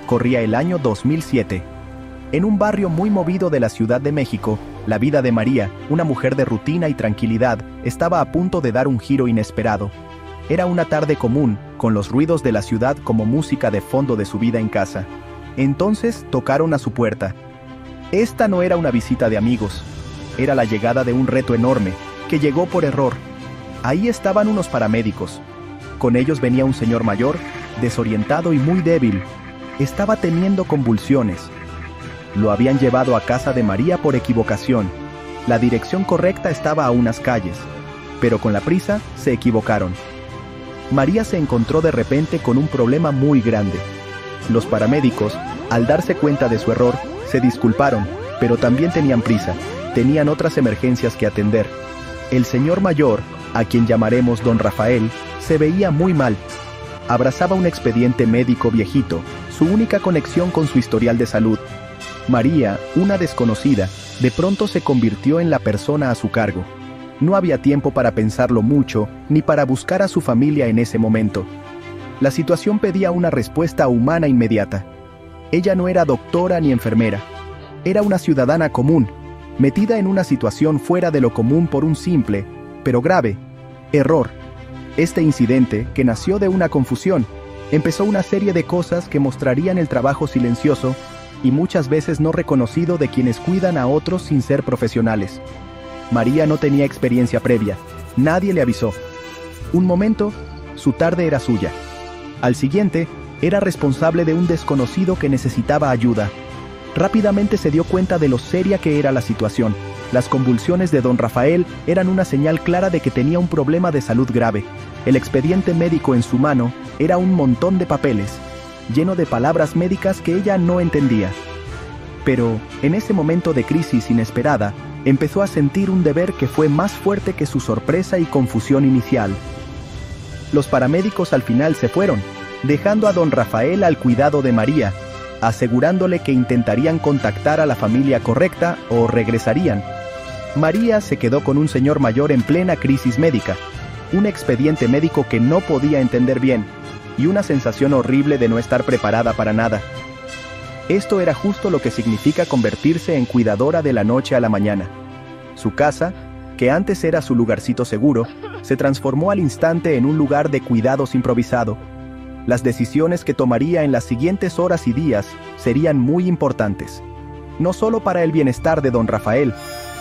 Corría el año 2007. En un barrio muy movido de la Ciudad de México, la vida de María, una mujer de rutina y tranquilidad, estaba a punto de dar un giro inesperado. Era una tarde común, con los ruidos de la ciudad como música de fondo de su vida en casa. Entonces tocaron a su puerta. Esta no era una visita de amigos. Era la llegada de un reto enorme, que llegó por error. Ahí estaban unos paramédicos. Con ellos venía un señor mayor, desorientado y muy débil. Estaba teniendo convulsiones. Lo habían llevado a casa de María por equivocación. La dirección correcta estaba a unas calles, pero con la prisa se equivocaron. María se encontró de repente con un problema muy grande. Los paramédicos, al darse cuenta de su error, se disculparon, pero también tenían prisa. Tenían otras emergencias que atender. El señor mayor, a quien llamaremos don Rafael, se veía muy mal. Abrazaba un expediente médico viejito, su única conexión con su historial de salud. María, una desconocida, de pronto se convirtió en la persona a su cargo. No había tiempo para pensarlo mucho, ni para buscar a su familia en ese momento. La situación pedía una respuesta humana inmediata. Ella no era doctora ni enfermera. Era una ciudadana común, metida en una situación fuera de lo común por un simple, pero grave, error. Este incidente, que nació de una confusión, empezó una serie de cosas que mostrarían el trabajo silencioso y muchas veces no reconocido de quienes cuidan a otros sin ser profesionales. María no tenía experiencia previa. Nadie le avisó. Un momento, su tarde era suya. Al siguiente, era responsable de un desconocido que necesitaba ayuda. Rápidamente se dio cuenta de lo seria que era la situación. Las convulsiones de don Rafael eran una señal clara de que tenía un problema de salud grave. El expediente médico en su mano era un montón de papeles, lleno de palabras médicas que ella no entendía. Pero, en ese momento de crisis inesperada, empezó a sentir un deber que fue más fuerte que su sorpresa y confusión inicial. Los paramédicos al final se fueron, dejando a don Rafael al cuidado de María, asegurándole que intentarían contactar a la familia correcta o regresarían. María se quedó con un señor mayor en plena crisis médica, un expediente médico que no podía entender bien, y una sensación horrible de no estar preparada para nada. Esto era justo lo que significa convertirse en cuidadora de la noche a la mañana. Su casa, que antes era su lugarcito seguro, se transformó al instante en un lugar de cuidados improvisado. Las decisiones que tomaría en las siguientes horas y días serían muy importantes, no solo para el bienestar de don Rafael,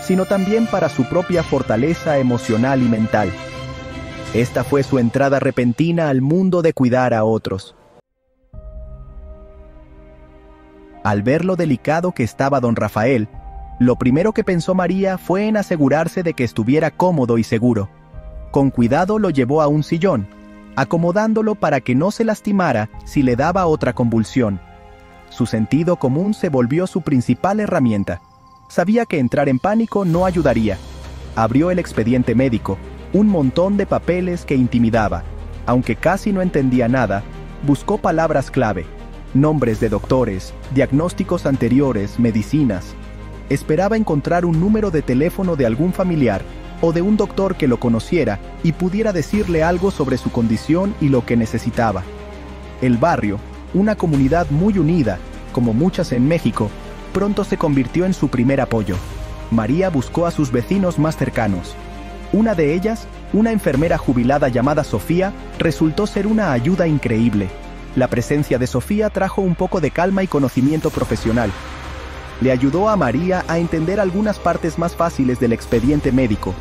sino también para su propia fortaleza emocional y mental. Esta fue su entrada repentina al mundo de cuidar a otros. Al ver lo delicado que estaba don Rafael, lo primero que pensó María fue en asegurarse de que estuviera cómodo y seguro. Con cuidado lo llevó a un sillón, acomodándolo para que no se lastimara si le daba otra convulsión. Su sentido común se volvió su principal herramienta. Sabía que entrar en pánico no ayudaría. Abrió el expediente médico, un montón de papeles que intimidaba. Aunque casi no entendía nada, buscó palabras clave, nombres de doctores, diagnósticos anteriores, medicinas. Esperaba encontrar un número de teléfono de algún familiar o de un doctor que lo conociera y pudiera decirle algo sobre su condición y lo que necesitaba. El barrio, una comunidad muy unida, como muchas en México, pronto se convirtió en su primer apoyo. María buscó a sus vecinos más cercanos. Una de ellas, una enfermera jubilada llamada Sofía, resultó ser una ayuda increíble. La presencia de Sofía trajo un poco de calma y conocimiento profesional. Le ayudó a María a entender algunas partes más fáciles del expediente médico.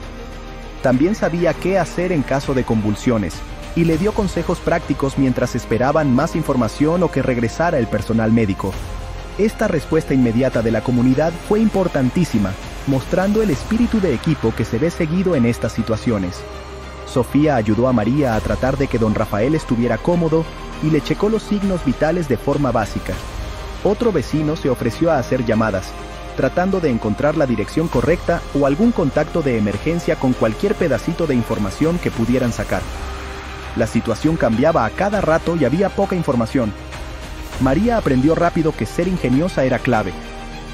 También sabía qué hacer en caso de convulsiones, y le dio consejos prácticos mientras esperaban más información o que regresara el personal médico. Esta respuesta inmediata de la comunidad fue importantísima, mostrando el espíritu de equipo que se ve seguido en estas situaciones. Sofía ayudó a María a tratar de que don Rafael estuviera cómodo y le checó los signos vitales de forma básica. Otro vecino se ofreció a hacer llamadas, tratando de encontrar la dirección correcta o algún contacto de emergencia con cualquier pedacito de información que pudieran sacar. La situación cambiaba a cada rato y había poca información. María aprendió rápido que ser ingeniosa era clave.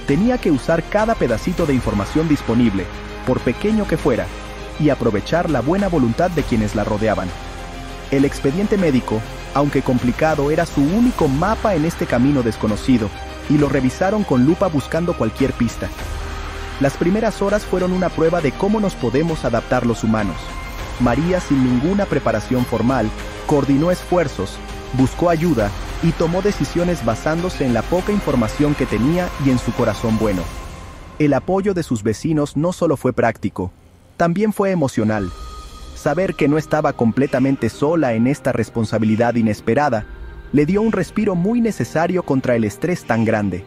Tenía que usar cada pedacito de información disponible, por pequeño que fuera, y aprovechar la buena voluntad de quienes la rodeaban. El expediente médico, Aunque complicado, era su único mapa en este camino desconocido, y lo revisaron con lupa buscando cualquier pista. Las primeras horas fueron una prueba de cómo nos podemos adaptar los humanos. María, sin ninguna preparación formal, coordinó esfuerzos, buscó ayuda y tomó decisiones basándose en la poca información que tenía y en su corazón bueno. El apoyo de sus vecinos no solo fue práctico, también fue emocional. Saber que no estaba completamente sola en esta responsabilidad inesperada, le dio un respiro muy necesario contra el estrés tan grande.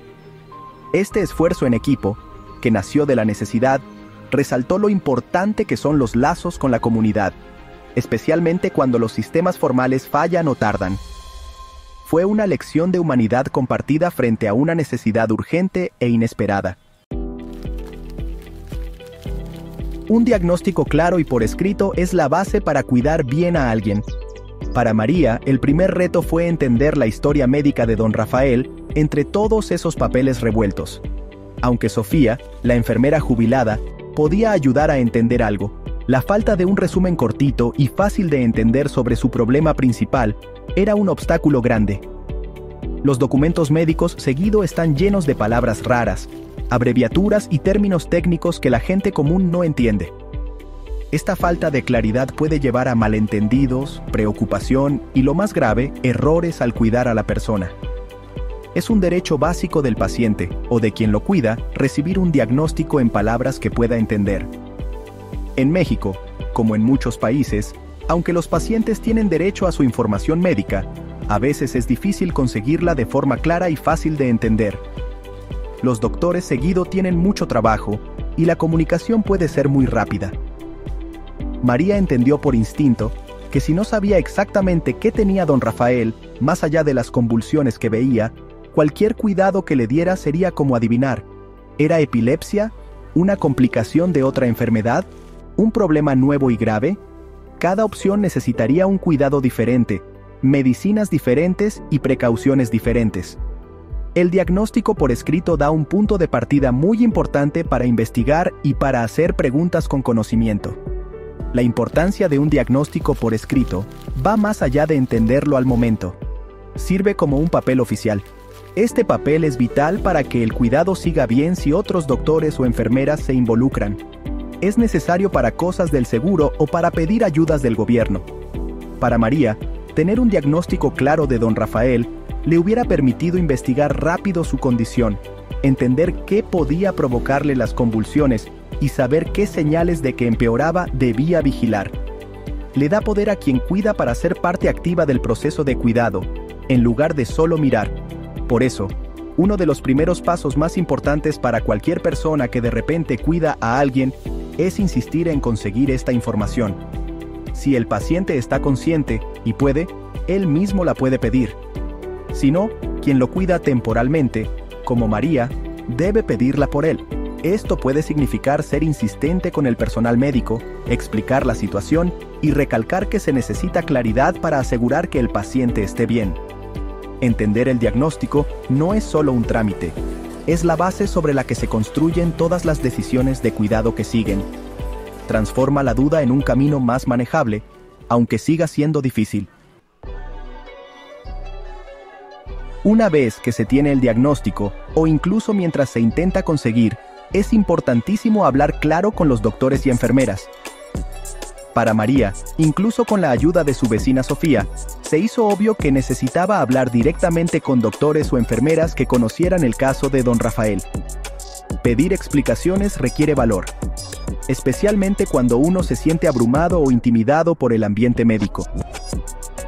Este esfuerzo en equipo, que nació de la necesidad, resaltó lo importante que son los lazos con la comunidad, especialmente cuando los sistemas formales fallan o tardan. Fue una lección de humanidad compartida frente a una necesidad urgente e inesperada. Un diagnóstico claro y por escrito es la base para cuidar bien a alguien. Para María, el primer reto fue entender la historia médica de don Rafael entre todos esos papeles revueltos. Aunque Sofía, la enfermera jubilada, podía ayudar a entender algo, la falta de un resumen cortito y fácil de entender sobre su problema principal era un obstáculo grande. Los documentos médicos seguido están llenos de palabras raras, abreviaturas y términos técnicos que la gente común no entiende. Esta falta de claridad puede llevar a malentendidos, preocupación y, lo más grave, errores al cuidar a la persona. Es un derecho básico del paciente, o de quien lo cuida, recibir un diagnóstico en palabras que pueda entender. En México, como en muchos países, aunque los pacientes tienen derecho a su información médica, a veces es difícil conseguirla de forma clara y fácil de entender. Los doctores seguido tienen mucho trabajo, y la comunicación puede ser muy rápida. María entendió por instinto que si no sabía exactamente qué tenía don Rafael, más allá de las convulsiones que veía, cualquier cuidado que le diera sería como adivinar. ¿Era epilepsia? ¿Una complicación de otra enfermedad? ¿Un problema nuevo y grave? Cada opción necesitaría un cuidado diferente, medicinas diferentes y precauciones diferentes. El diagnóstico por escrito da un punto de partida muy importante para investigar y para hacer preguntas con conocimiento. La importancia de un diagnóstico por escrito va más allá de entenderlo al momento. Sirve como un papel oficial. Este papel es vital para que el cuidado siga bien si otros doctores o enfermeras se involucran. Es necesario para cosas del seguro o para pedir ayudas del gobierno. Para María, tener un diagnóstico claro de don Rafael le hubiera permitido investigar rápido su condición, entender qué podía provocarle las convulsiones y saber qué señales de que empeoraba debía vigilar. Le da poder a quien cuida para ser parte activa del proceso de cuidado, en lugar de solo mirar. Por eso, uno de los primeros pasos más importantes para cualquier persona que de repente cuida a alguien es insistir en conseguir esta información. Si el paciente está consciente y puede, él mismo la puede pedir. Si no, quien lo cuida temporalmente, como María, debe pedirla por él. Esto puede significar ser insistente con el personal médico, explicar la situación y recalcar que se necesita claridad para asegurar que el paciente esté bien. Entender el diagnóstico no es solo un trámite, es la base sobre la que se construyen todas las decisiones de cuidado que siguen. Transforma la duda en un camino más manejable, aunque siga siendo difícil. Una vez que se tiene el diagnóstico, o incluso mientras se intenta conseguir, es importantísimo hablar claro con los doctores y enfermeras. Para María, incluso con la ayuda de su vecina Sofía, se hizo obvio que necesitaba hablar directamente con doctores o enfermeras que conocieran el caso de don Rafael. Pedir explicaciones requiere valor, especialmente cuando uno se siente abrumado o intimidado por el ambiente médico.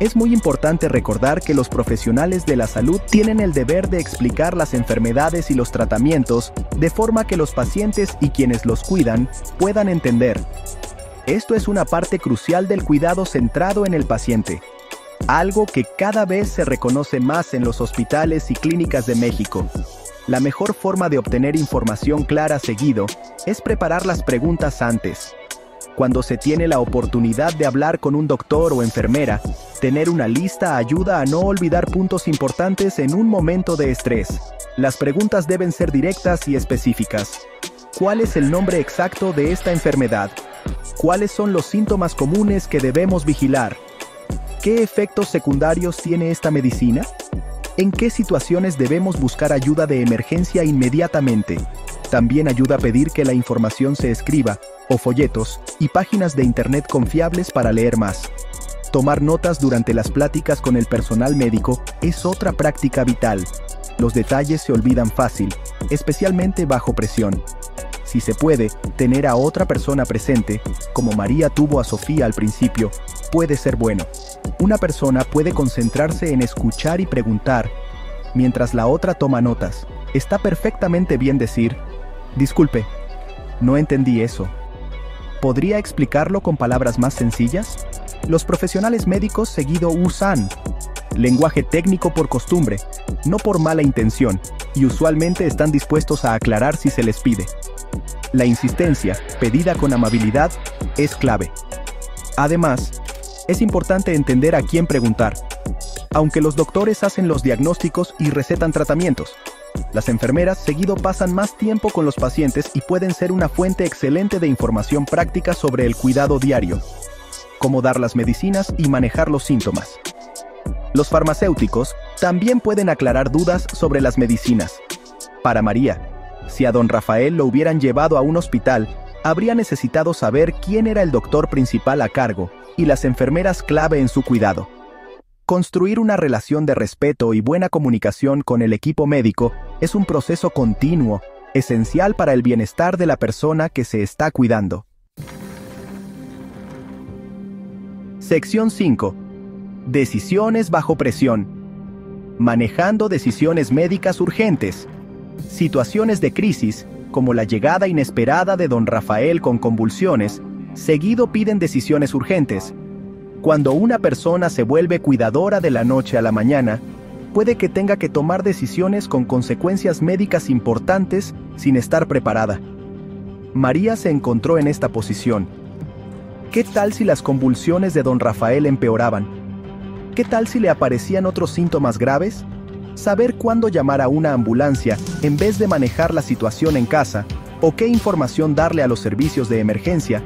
Es muy importante recordar que los profesionales de la salud tienen el deber de explicar las enfermedades y los tratamientos de forma que los pacientes y quienes los cuidan puedan entender. Esto es una parte crucial del cuidado centrado en el paciente, algo que cada vez se reconoce más en los hospitales y clínicas de México. La mejor forma de obtener información clara seguido es preparar las preguntas antes. Cuando se tiene la oportunidad de hablar con un doctor o enfermera, tener una lista ayuda a no olvidar puntos importantes en un momento de estrés. Las preguntas deben ser directas y específicas. ¿Cuál es el nombre exacto de esta enfermedad? ¿Cuáles son los síntomas comunes que debemos vigilar? ¿Qué efectos secundarios tiene esta medicina? ¿En qué situaciones debemos buscar ayuda de emergencia inmediatamente? También ayuda a pedir que la información se escriba, o folletos, y páginas de internet confiables para leer más. Tomar notas durante las pláticas con el personal médico es otra práctica vital. Los detalles se olvidan fácil, especialmente bajo presión. Si se puede, tener a otra persona presente, como María tuvo a Sofía al principio, puede ser bueno. Una persona puede concentrarse en escuchar y preguntar, mientras la otra toma notas. Está perfectamente bien decir, disculpe, no entendí eso. ¿Podría explicarlo con palabras más sencillas? Los profesionales médicos seguido usan lenguaje técnico por costumbre, no por mala intención, y usualmente están dispuestos a aclarar si se les pide. La insistencia, pedida con amabilidad, es clave. Además, es importante entender a quién preguntar. Aunque los doctores hacen los diagnósticos y recetan tratamientos, las enfermeras seguido pasan más tiempo con los pacientes y pueden ser una fuente excelente de información práctica sobre el cuidado diario, cómo dar las medicinas y manejar los síntomas. Los farmacéuticos también pueden aclarar dudas sobre las medicinas. Para María, si a don Rafael lo hubieran llevado a un hospital, habría necesitado saber quién era el doctor principal a cargo y las enfermeras clave en su cuidado. Construir una relación de respeto y buena comunicación con el equipo médico es un proceso continuo, esencial para el bienestar de la persona que se está cuidando. Sección 5. Decisiones bajo presión. Manejando decisiones médicas urgentes. Situaciones de crisis, como la llegada inesperada de don Rafael con convulsiones, seguido piden decisiones urgentes. Cuando una persona se vuelve cuidadora de la noche a la mañana, puede que tenga que tomar decisiones con consecuencias médicas importantes sin estar preparada. María se encontró en esta posición. ¿Qué tal si las convulsiones de don Rafael empeoraban? ¿Qué tal si le aparecían otros síntomas graves? Saber cuándo llamar a una ambulancia en vez de manejar la situación en casa, o qué información darle a los servicios de emergencia,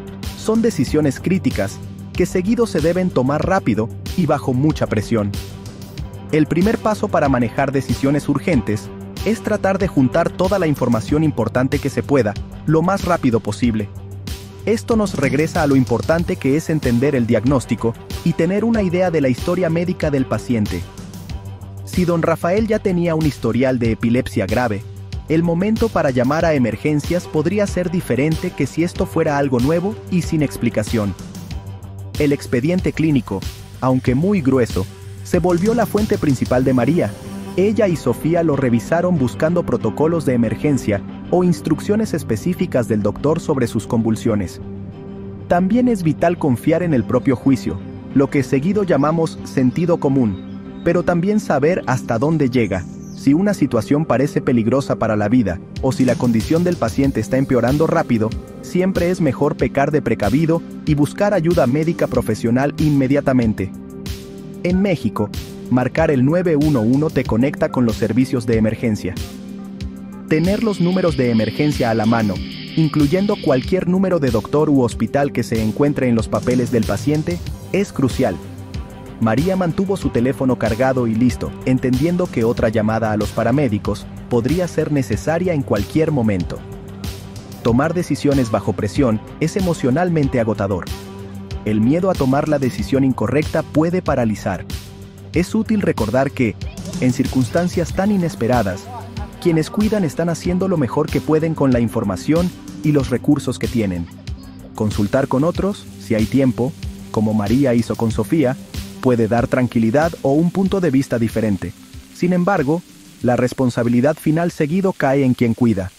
son decisiones críticas que seguido se deben tomar rápido y bajo mucha presión. El primer paso para manejar decisiones urgentes es tratar de juntar toda la información importante que se pueda, lo más rápido posible. Esto nos regresa a lo importante que es entender el diagnóstico y tener una idea de la historia médica del paciente. Si don Rafael ya tenía un historial de epilepsia grave, el momento para llamar a emergencias podría ser diferente que si esto fuera algo nuevo y sin explicación. El expediente clínico, aunque muy grueso, se volvió la fuente principal de María. Ella y Sofía lo revisaron buscando protocolos de emergencia o instrucciones específicas del doctor sobre sus convulsiones. También es vital confiar en el propio juicio, lo que seguido llamamos sentido común, pero también saber hasta dónde llega, si una situación parece peligrosa para la vida, o si la condición del paciente está empeorando rápido, siempre es mejor pecar de precavido y buscar ayuda médica profesional inmediatamente. En México, marcar el 911 te conecta con los servicios de emergencia. Tener los números de emergencia a la mano, incluyendo cualquier número de doctor u hospital que se encuentre en los papeles del paciente, es crucial. María mantuvo su teléfono cargado y listo, entendiendo que otra llamada a los paramédicos podría ser necesaria en cualquier momento. Tomar decisiones bajo presión es emocionalmente agotador. El miedo a tomar la decisión incorrecta puede paralizar. Es útil recordar que, en circunstancias tan inesperadas, quienes cuidan están haciendo lo mejor que pueden con la información y los recursos que tienen. Consultar con otros, si hay tiempo, como María hizo con Sofía, puede dar tranquilidad o un punto de vista diferente. Sin embargo, la responsabilidad final seguido cae en quien cuida.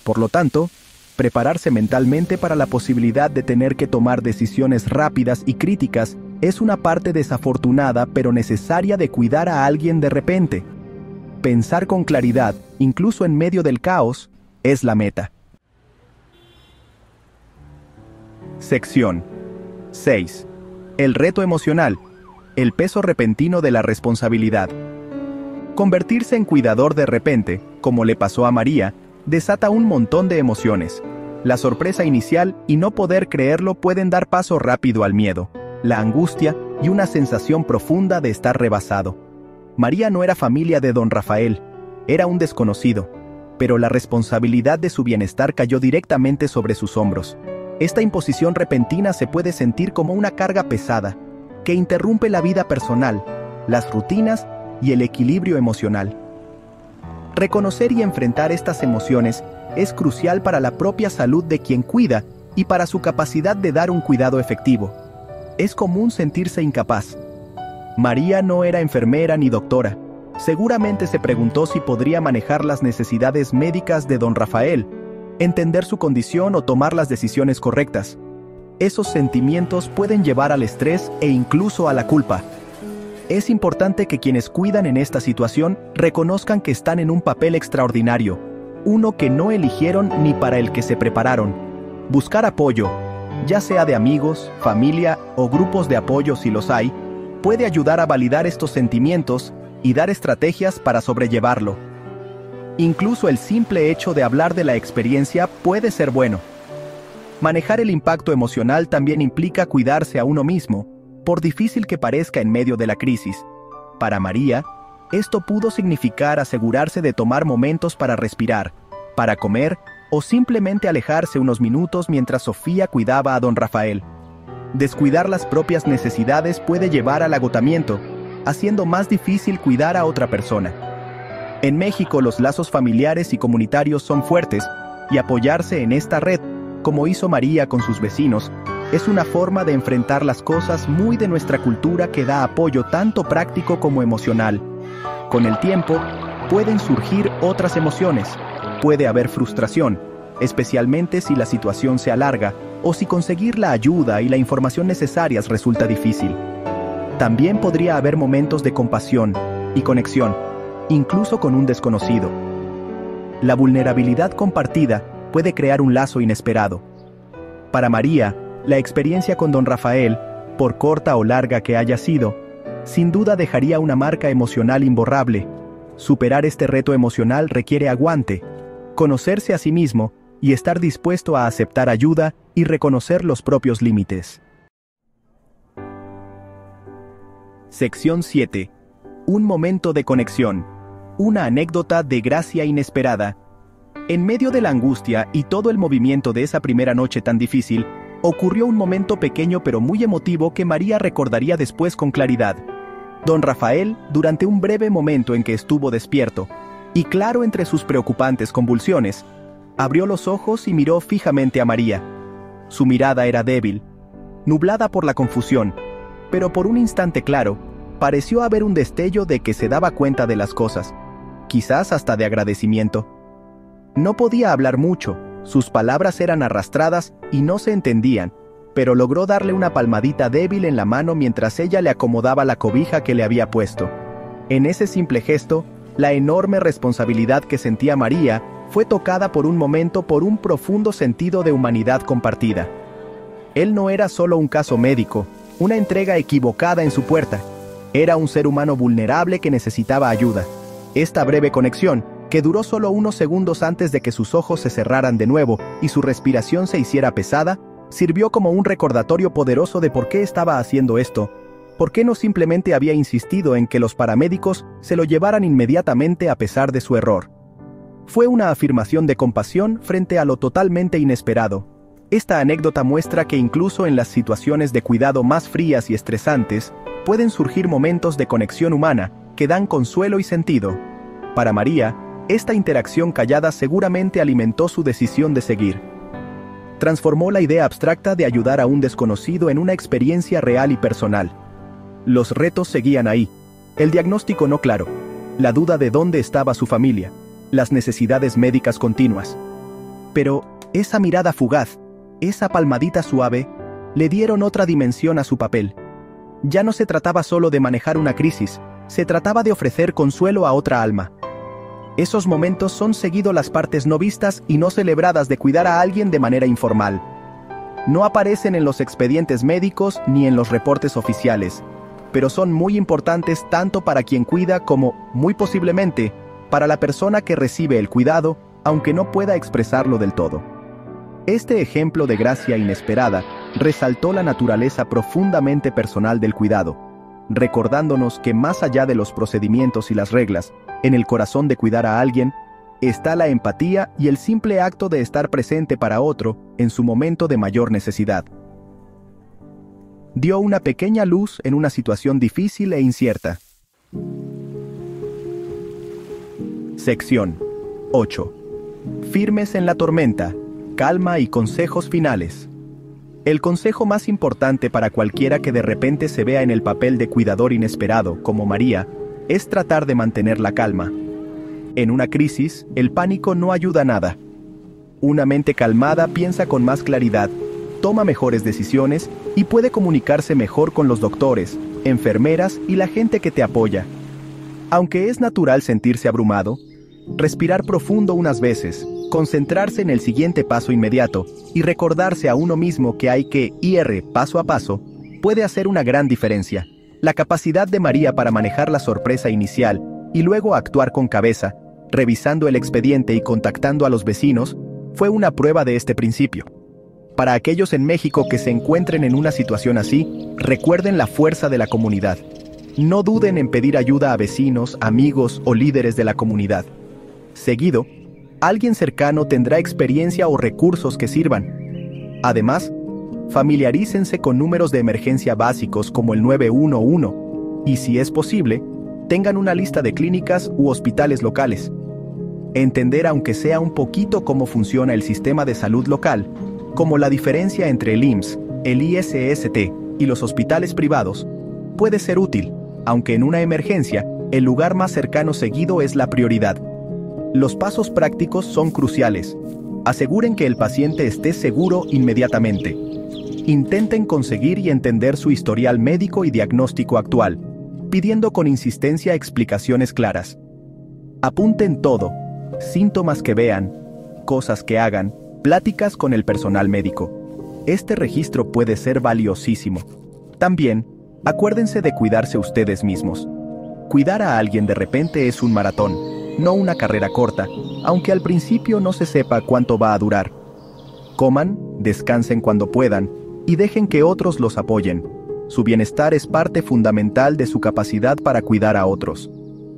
Por lo tanto, prepararse mentalmente para la posibilidad de tener que tomar decisiones rápidas y críticas es una parte desafortunada pero necesaria de cuidar a alguien de repente. Pensar con claridad, incluso en medio del caos, es la meta. Sección 6. El reto emocional. El peso repentino de la responsabilidad. Convertirse en cuidador de repente, como le pasó a María, desata un montón de emociones. La sorpresa inicial y no poder creerlo pueden dar paso rápido al miedo, la angustia y una sensación profunda de estar rebasado. María no era familia de don Rafael, era un desconocido, pero la responsabilidad de su bienestar cayó directamente sobre sus hombros. Esta imposición repentina se puede sentir como una carga pesada, que interrumpe la vida personal, las rutinas y el equilibrio emocional. Reconocer y enfrentar estas emociones es crucial para la propia salud de quien cuida y para su capacidad de dar un cuidado efectivo. Es común sentirse incapaz. María no era enfermera ni doctora. Seguramente se preguntó si podría manejar las necesidades médicas de don Rafael, entender su condición o tomar las decisiones correctas. Esos sentimientos pueden llevar al estrés e incluso a la culpa. Es importante que quienes cuidan en esta situación reconozcan que están en un papel extraordinario, uno que no eligieron ni para el que se prepararon. Buscar apoyo, ya sea de amigos, familia o grupos de apoyo si los hay, puede ayudar a validar estos sentimientos y dar estrategias para sobrellevarlo. Incluso el simple hecho de hablar de la experiencia puede ser bueno. Manejar el impacto emocional también implica cuidarse a uno mismo, por difícil que parezca en medio de la crisis. Para María, esto pudo significar asegurarse de tomar momentos para respirar, para comer o simplemente alejarse unos minutos mientras Sofía cuidaba a don Rafael. Descuidar las propias necesidades puede llevar al agotamiento, haciendo más difícil cuidar a otra persona. En México los lazos familiares y comunitarios son fuertes, y apoyarse en esta red, como hizo María con sus vecinos, es una forma de enfrentar las cosas muy de nuestra cultura que da apoyo tanto práctico como emocional. Con el tiempo, pueden surgir otras emociones. Puede haber frustración, especialmente si la situación se alarga o si conseguir la ayuda y la información necesarias resulta difícil. También podría haber momentos de compasión y conexión, incluso con un desconocido. La vulnerabilidad compartida puede crear un lazo inesperado. Para María, la experiencia con don Rafael, por corta o larga que haya sido, sin duda dejaría una marca emocional imborrable. Superar este reto emocional requiere aguante, conocerse a sí mismo y estar dispuesto a aceptar ayuda y reconocer los propios límites. Sección 7. Un momento de conexión. Una anécdota de gracia inesperada. En medio de la angustia y todo el movimiento de esa primera noche tan difícil, ocurrió un momento pequeño pero muy emotivo que María recordaría después con claridad. Don Rafael, durante un breve momento en que estuvo despierto, y claro entre sus preocupantes convulsiones, abrió los ojos y miró fijamente a María. Su mirada era débil, nublada por la confusión, pero por un instante claro, pareció haber un destello de que se daba cuenta de las cosas, quizás hasta de agradecimiento. No podía hablar mucho, sus palabras eran arrastradas y no se entendían, pero logró darle una palmadita débil en la mano mientras ella le acomodaba la cobija que le había puesto. En ese simple gesto, la enorme responsabilidad que sentía María fue tocada por un momento por un profundo sentido de humanidad compartida. Él no era solo un caso médico, una entrega equivocada en su puerta. Era un ser humano vulnerable que necesitaba ayuda. Esta breve conexión, que duró solo unos segundos antes de que sus ojos se cerraran de nuevo y su respiración se hiciera pesada, sirvió como un recordatorio poderoso de por qué estaba haciendo esto, por qué no simplemente había insistido en que los paramédicos se lo llevaran inmediatamente a pesar de su error. Fue una afirmación de compasión frente a lo totalmente inesperado. Esta anécdota muestra que incluso en las situaciones de cuidado más frías y estresantes, pueden surgir momentos de conexión humana que dan consuelo y sentido. Para María, esta interacción callada seguramente alimentó su decisión de seguir. Transformó la idea abstracta de ayudar a un desconocido en una experiencia real y personal. Los retos seguían ahí, el diagnóstico no claro, la duda de dónde estaba su familia, las necesidades médicas continuas. Pero esa mirada fugaz, esa palmadita suave, le dieron otra dimensión a su papel. Ya no se trataba solo de manejar una crisis, se trataba de ofrecer consuelo a otra alma. Esos momentos son seguido las partes no vistas y no celebradas de cuidar a alguien de manera informal. No aparecen en los expedientes médicos ni en los reportes oficiales, pero son muy importantes tanto para quien cuida como, muy posiblemente, para la persona que recibe el cuidado, aunque no pueda expresarlo del todo. Este ejemplo de gracia inesperada resaltó la naturaleza profundamente personal del cuidado, recordándonos que más allá de los procedimientos y las reglas, en el corazón de cuidar a alguien, está la empatía y el simple acto de estar presente para otro en su momento de mayor necesidad. Dio una pequeña luz en una situación difícil e incierta. Sección 8. Firmes en la tormenta, calma y consejos finales. El consejo más importante para cualquiera que de repente se vea en el papel de cuidador inesperado, como María, es tratar de mantener la calma. En una crisis, el pánico no ayuda a nada. Una mente calmada piensa con más claridad, toma mejores decisiones y puede comunicarse mejor con los doctores, enfermeras y la gente que te apoya. Aunque es natural sentirse abrumado, respirar profundo unas veces, concentrarse en el siguiente paso inmediato y recordarse a uno mismo que hay que ir paso a paso, puede hacer una gran diferencia. La capacidad de María para manejar la sorpresa inicial y luego actuar con cabeza, revisando el expediente y contactando a los vecinos, fue una prueba de este principio. Para aquellos en México que se encuentren en una situación así, recuerden la fuerza de la comunidad. No duden en pedir ayuda a vecinos, amigos o líderes de la comunidad. Seguido, alguien cercano tendrá experiencia o recursos que sirvan. Además, familiarícense con números de emergencia básicos como el 911 y, si es posible, tengan una lista de clínicas u hospitales locales. Entender aunque sea un poquito cómo funciona el sistema de salud local, como la diferencia entre el IMSS, el ISST y los hospitales privados, puede ser útil, aunque en una emergencia, el lugar más cercano seguido es la prioridad. Los pasos prácticos son cruciales. Aseguren que el paciente esté seguro inmediatamente. Intenten conseguir y entender su historial médico y diagnóstico actual, pidiendo con insistencia explicaciones claras. Apunten todo: síntomas que vean, cosas que hagan, pláticas con el personal médico. Este registro puede ser valiosísimo. También, acuérdense de cuidarse ustedes mismos. Cuidar a alguien de repente es un maratón, no una carrera corta, aunque al principio no se sepa cuánto va a durar. Coman, descansen cuando puedan y dejen que otros los apoyen. Su bienestar es parte fundamental de su capacidad para cuidar a otros.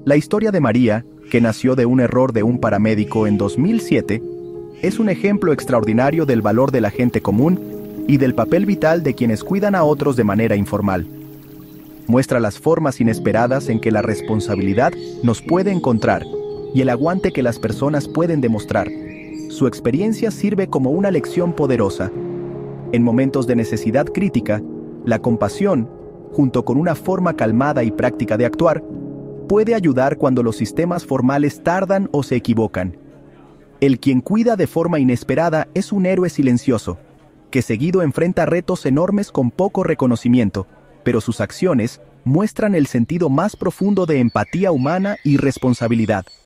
La historia de María, que nació de un error de un paramédico en 2007, es un ejemplo extraordinario del valor de la gente común y del papel vital de quienes cuidan a otros de manera informal. Muestra las formas inesperadas en que la responsabilidad nos puede encontrar y el aguante que las personas pueden demostrar. Su experiencia sirve como una lección poderosa. En momentos de necesidad crítica, la compasión, junto con una forma calmada y práctica de actuar, puede ayudar cuando los sistemas formales tardan o se equivocan. El quien cuida de forma inesperada es un héroe silencioso, que seguido enfrenta retos enormes con poco reconocimiento, pero sus acciones muestran el sentido más profundo de empatía humana y responsabilidad.